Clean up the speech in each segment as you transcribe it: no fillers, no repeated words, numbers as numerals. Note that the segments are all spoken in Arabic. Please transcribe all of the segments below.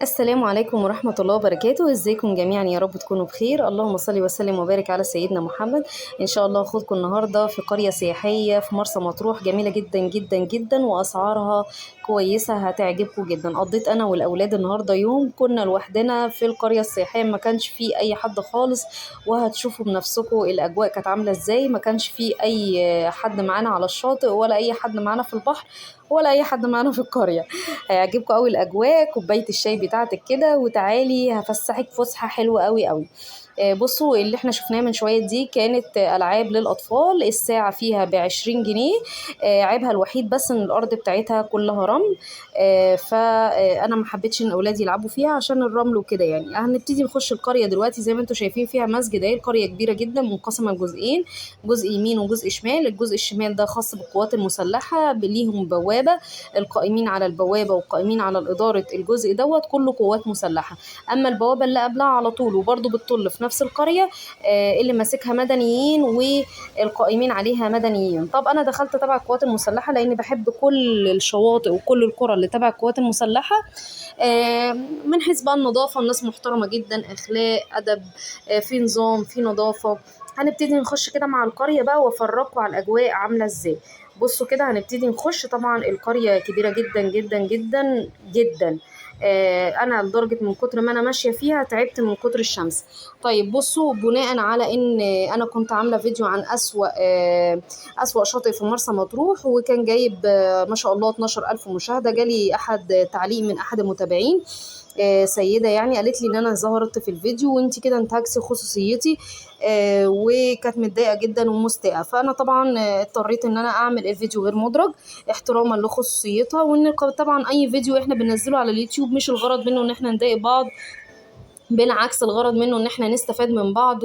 السلام عليكم ورحمة الله وبركاته. ازيكم جميعا؟ يا رب تكونوا بخير. اللهم صل وسلم وبارك على سيدنا محمد. ان شاء الله اخدكم النهاردة في قرية سياحية في مرسى مطروح، جميلة جدا جدا جدا واسعارها كويسة، هتعجبكم جدا. قضيت انا والاولاد النهاردة يوم، كنا لوحدنا في القرية السياحية، ما كانش فيه اي حد خالص، وهتشوفوا بنفسكم الاجواء كانت عاملة ازاي. ما كانش فيه اي حد معانا على الشاطئ، ولا اي حد معانا في البحر، ولا اي حد معانا في القرية. هيعجبكم قوي الاجواء. كوبايه الشاي بتاعتك كده وتعالي هفسحك فسحه حلوه قوي قوي. بصوا، اللي احنا شفناه من شوية دي كانت ألعاب للأطفال، الساعة فيها ب20 جنيه. عيبها الوحيد بس إن الأرض بتاعتها كلها رمل. فأنا ما حبيتش إن أولادي يلعبوا فيها عشان الرمل وكده. يعني هنبتدي نخش القرية دلوقتي. زي ما انتم شايفين فيها مسجد، اهي القرية كبيرة جدا منقسمة لجزئين، جزء يمين وجزء شمال. الجزء الشمال ده خاص بالقوات المسلحة، ليهم بوابة، القائمين على البوابة والقائمين على إدارة الجزء دوت كله قوات مسلحة. أما البوابة اللي قبلها على طول وبرضه بتطل في نفس القرية، اللي ماسكها مدنيين والقائمين عليها مدنيين. طب أنا دخلت تبع القوات المسلحة لأني بحب كل الشواطئ وكل القرى اللي تبع القوات المسلحة. آه، من حيث بقى النظافة، الناس محترمة جدا، أخلاق، أدب، في نظام، في نظافة. هنبتدي نخش كده مع القرية بقى وافرجكم على الأجواء عاملة ازاي. بصوا كده هنبتدي نخش. طبعا القرية كبيرة جدا جدا جدا جدا. انا لدرجة من كتر ما انا ماشية فيها تعبت من كتر الشمس. طيب بصوا، بناء على ان انا كنت عاملة فيديو عن اسوأ شاطئ في مرسى مطروح، وكان جايب ما شاء الله 12,000 مشاهدة. جالي احد تعليق من احد المتابعين، سيدة يعني، قالت لي ان انا ظهرت في الفيديو وانت كده انتهكتي خصوصيتي. وكانت متضايقة جدا ومستاءة. فانا طبعا اضطريت ان انا اعمل الفيديو غير مدرج احتراما لخصوصيتها. وان طبعا اي فيديو احنا بننزله على اليوتيوب مش الغرض منه ان احنا نضايق بعض، بالعكس الغرض منه ان احنا نستفاد من بعض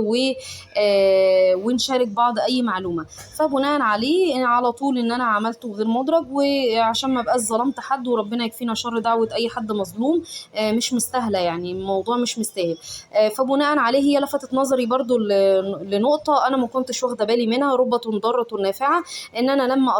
ونشارك بعض اي معلومه. فبناء عليه أنا على طول ان انا عملته غير مدرج، وعشان ما بقاش ظلمت حد، وربنا يكفينا شر دعوه اي حد مظلوم. مش مستاهله، يعني الموضوع مش مستاهل. فبناء عليه هي لفتت نظري برضو لنقطه انا ما كنتش واخده بالي منها، ربة ضاره نافعه، ان انا لما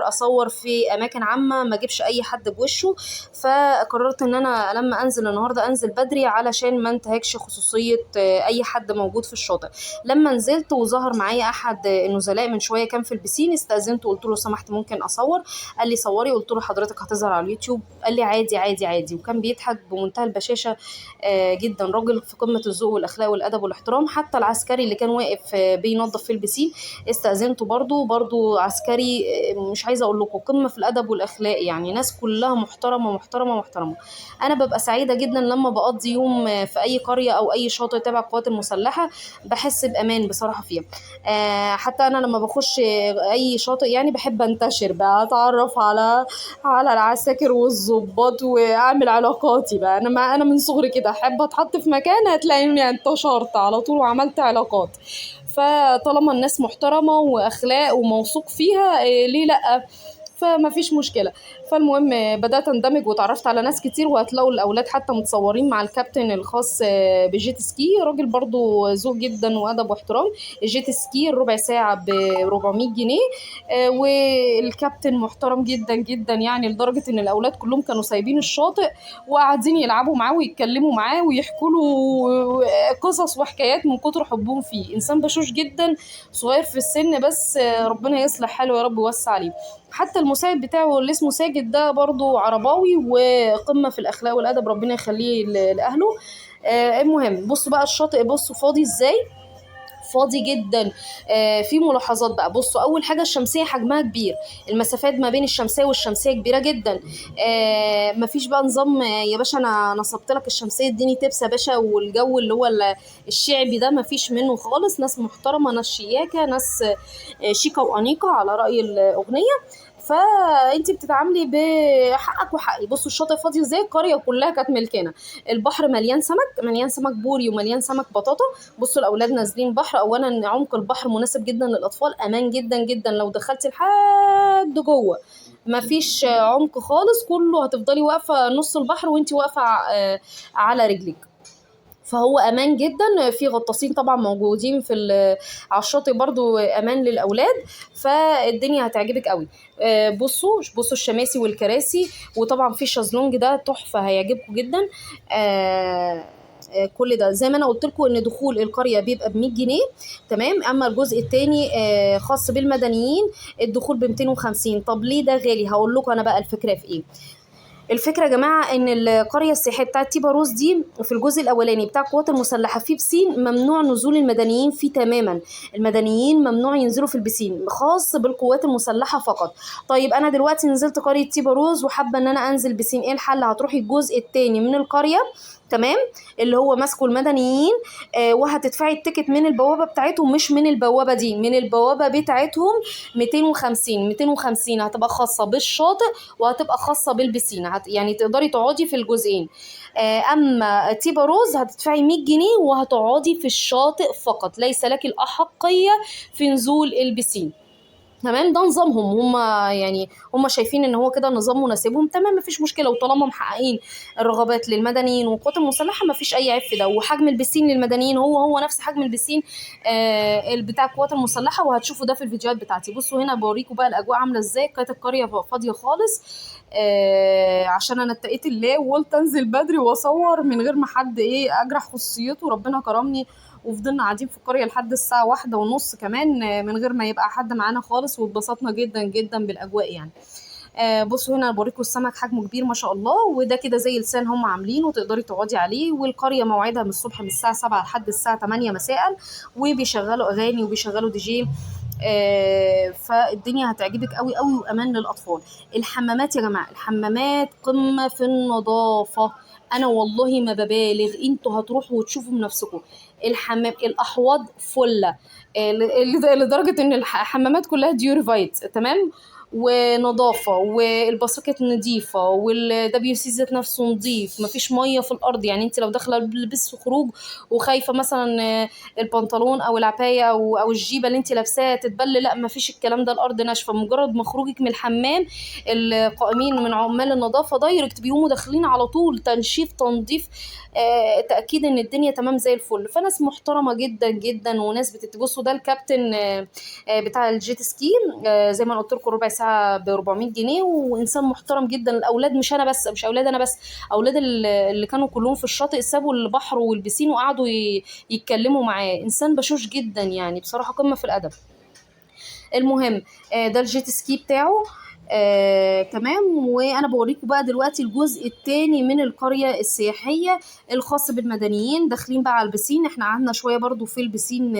اصور في اماكن عامه ما اجيبش اي حد بوشه. فقررت ان انا لما انزل النهارده انزل بدري علشان ما انتهكش خصوصيه اي حد موجود في الشاطئ. لما نزلت وظهر معايا احد النزلاء من شويه كان في البسين، استاذنت وقلت له سمحت ممكن اصور؟ قال لي صوري. قلت له حضرتك هتظهر على اليوتيوب؟ قال لي عادي عادي عادي، وكان بيضحك بمنتهى البشاشه. جدا راجل في قمه الذوق والاخلاق والادب والاحترام. حتى العسكري اللي كان واقف بينظف في البسين استاذنته، برضو عسكري. مش عايزه اقول لكم قمه في الادب والاخلاق، يعني ناس كلها محترمه محترمه محترمه. انا ببقى سعيده جدا لما بقضي يوم في اي قريه او اي شاطئ تبع القوات المسلحه، بحس بامان بصراحه فيها. حتى انا لما بخش اي شاطئ يعني بحب انتشر بقى، اتعرف على العساكر والضباط واعمل علاقاتي بقى. انا من صغري كده احب اتحط في مكان هتلاقيني انتشرت على طول وعملت علاقات. فطالما الناس محترمه واخلاق وموثوق فيها، ليه لا؟ فما فيش مشكله. فالمهم بدات اندمج وتعرفت على ناس كتير، وهتلاقوا الاولاد حتى متصورين مع الكابتن الخاص بجيت سكي، راجل برضو ذوق جدا وادب واحترام. الجيت سكي الربع ساعه ب 400 جنيه. والكابتن محترم جدا جدا، يعني لدرجه ان الاولاد كلهم كانوا سايبين الشاطئ وقاعدين يلعبوا معاه ويتكلموا معاه ويحكوا له قصص وحكايات من كتر حبهم فيه. انسان بشوش جدا، صغير في السن، بس ربنا يصلح حاله يا رب ويوسع عليه. حتى المساعد بتاعه اللي اسمه ساجد ده برضو عرباوي وقمة في الأخلاق والأدب، ربنا يخليه لأهله. المهم بصوا بقى الشاطئ، بصوا فاضي ازاي، فاضي جدا. في ملاحظات بقى. بصوا اول حاجه الشمسيه حجمها كبير، المسافات ما بين الشمسيه والشمسيه كبيره جدا. مفيش بقى نظام يا باشا انا نصبت لك الشمسيه اديني تبس يا باشا، والجو اللي هو الشعبي ده مفيش منه خالص. ناس محترمه، ناس شياكه، ناس شيكه وانيقه على راي الاغنيه. فانت بتتعاملي بحقك وحقي. بصوا الشاطئ فاضي ازاي، القريه كلها كانت ملكانه. البحر مليان سمك، مليان سمك بوري ومليان سمك بطاطا. بصوا الاولاد نازلين بحر، اولا عمق البحر مناسب جدا للاطفال، امان جدا جدا. لو دخلتي لحد جوه مفيش عمق خالص، كله هتفضلي واقفه نص البحر وانتي واقفه على رجلك. فهو امان جدا. في غطاسين طبعا موجودين على الشاطئ برضو، امان للاولاد. فالدنيا هتعجبك قوي. بصوا الشماسي والكراسي، وطبعا في الشازلونج ده تحفه هيعجبكم جدا. آه، كل ده زي ما انا قلت لكم ان دخول القريه بيبقى ب 100 جنيه. تمام. اما الجزء الثاني خاص بالمدنيين، الدخول ب 250. طب ليه ده غالي؟ هقول لكم انا بقى الفكره في ايه. الفكرة يا جماعة ان القرية السياحية بتاعت تيبا روز دي في الجزء الاولاني بتاع القوات المسلحة في بسين ممنوع نزول المدنيين فيه تماما. المدنيين ممنوع ينزلوا في البسين، خاص بالقوات المسلحة فقط. طيب انا دلوقتي نزلت قرية تيبا روز وحابة ان انا انزل بسين، ايه الحل؟ هتروحي الجزء التاني من القرية، تمام، اللي هو ماسكه المدنيين. وهتدفعي التيكت من البوابة بتاعتهم، مش من البوابة دي، من البوابة بتاعتهم. 250 هتبقى خاصة بالشاطئ وهتبقى خاصة بالبسين، يعني تقدري تقعدي في الجزئين. اما تيبا روز هتدفعي 100 جنيه وهتقعدي في الشاطئ فقط، ليس لك الأحقية في نزول البسين. تمام. ده نظامهم هم، يعني هم شايفين ان هو كده نظام مناسبهم. تمام، مفيش مشكله، وطالما محققين الرغبات للمدنيين والقوات المسلحه مفيش اي عيب في ده. وحجم البسين للمدنيين هو نفس حجم البسين بتاع القوات المسلحه، وهتشوفوا ده في الفيديوهات بتاعتي. بصوا هنا بوريكم بقى الاجواء عامله ازاي. كانت القريه فاضيه خالص، عشان انا اتقيت الله وقلت انزل بدري واصور من غير ما حد اجرح خصوصيته. ربنا كرمني وفضلنا قاعدين في القرية لحد الساعة 1:30 كمان، من غير ما يبقى حد معانا خالص، واتبسطنا جدا جدا بالأجواء يعني. بصوا هنا بوريكم السمك حجمه كبير ما شاء الله، وده كده زي لسان هم عاملينه وتقدري تقعدي عليه. والقرية موعدها من الصبح من الساعة 7 لحد الساعة 8 مساء، وبيشغلوا أغاني وبيشغلوا دي جي. فالدنيا هتعجبك قوي قوي، وامان للاطفال. الحمامات يا جماعه، الحمامات قمه في النظافه. انا والله ما ببالغ، انتوا هتروحوا وتشوفوا بنفسكم. الحمام الاحواض فله، لدرجه ان الحمامات كلها ديورفايت، تمام، ونظافه، والباسكت نظيفه، والدبليو سي ذات نفسه نظيف، مفيش ميه في الارض. يعني انت لو داخله بلبس خروج وخايفه مثلا البنطلون او العبايه او الجيبه اللي انت لابساها تتبل، لا مفيش الكلام ده. الارض ناشفه، مجرد ما خروجك من الحمام القائمين من عمال النظافه دايركت بيقوموا داخلين على طول تنشيف تنظيف، تاكيد ان الدنيا تمام زي الفل. فناس محترمه جدا جدا، وناس بصوا ده الكابتن بتاع الجيت سكي، زي ما أنا قلت لكم ربع ساعه ب 400 جنيه، وانسان محترم جدا. الاولاد مش انا بس، مش اولاد انا بس، اولاد اللي كانوا كلهم في الشاطئ سابوا البحر والبسين وقعدوا يتكلموا معاه. انسان بشوش جدا يعني، بصراحه قمه في الادب. المهم ده الجيت سكي بتاعه. تمام. وانا بوريكم بقى دلوقتي الجزء الثاني من القرية السياحية الخاص بالمدنيين. داخلين بقى على البسين، احنا قعدنا شوية برضو في البسين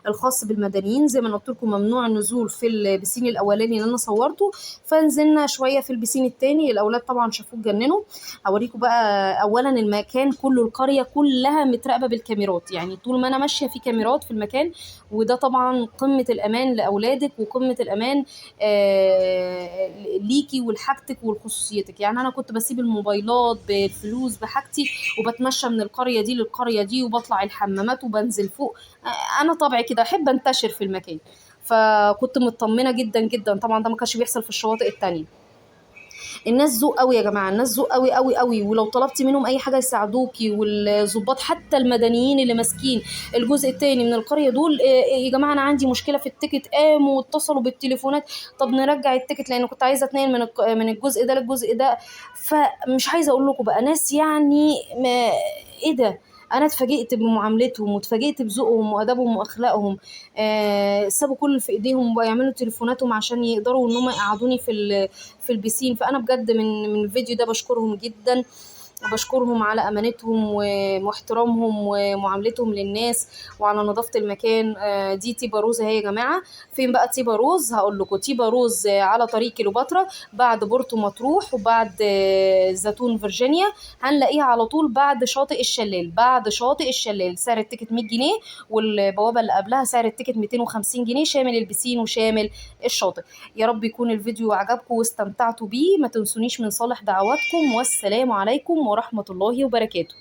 الخاص بالمدنيين. زي ما أنا قلت لكم ممنوع النزول في البسين الاولاني اللي انا صورته، فنزلنا شوية في البسين الثاني. الاولاد طبعا شافوه اتجننوا. هوريكم بقى اولا المكان كله، القرية كلها متراقبة بالكاميرات، يعني طول ما انا ماشية في كاميرات في المكان. وده طبعا قمة الامان لاولادك وقمة الامان ليكي ولحاجتك ولخصوصيتك. يعني انا كنت بسيب الموبايلات بالفلوس بحاجتي وبتمشى من القريه دي للقريه دي، وبطلع الحمامات وبنزل فوق. انا طبعي كده احب انتشر في المكان، فكنت مطمنه جدا جدا. طبعا ده ما كانش بيحصل في الشواطئ التانية. الناس ذوق قوي يا جماعه، الناس ذوق قوي قوي قوي، ولو طلبتي منهم اي حاجه يساعدوكي. والظباط حتى المدنيين اللي ماسكين الجزء الثاني من القريه دول، يا جماعه انا عندي مشكله في التيكت، قاموا واتصلوا بالتليفونات، طب نرجع التيكت لان كنت عايزه اتنقل من الجزء ده للجزء ده. فمش عايزه اقول لكم بقى ناس يعني ما، ايه ده. انا اتفاجئت بمعاملتهم واتفاجئت بذوقهم وادبهم واخلاقهم. سابوا كل اللي في ايديهم ويعملوا تليفوناتهم عشان يقدروا ان هم يقعدوني في البسين. فانا بجد من الفيديو ده بشكرهم جدا، وبشكرهم على امانتهم واحترامهم ومعاملتهم للناس وعلى نظافه المكان. دي تيبا روز اهي يا جماعه. فين بقى تيبا روز؟ هقول لكم. تيبا روز على طريق كيلوباترا، بعد بورتو مطروح وبعد زيتون فيرجينيا. هنلاقيها على طول بعد شاطئ الشلال. بعد شاطئ الشلال سعر التيكت 100 جنيه، والبوابه اللي قبلها سعر التيكت 250 جنيه، شامل البسين وشامل الشاطئ. يا رب يكون الفيديو عجبكم واستمتعتوا بيه. ما تنسونيش من صالح دعواتكم، والسلام عليكم ورحمة الله وبركاته.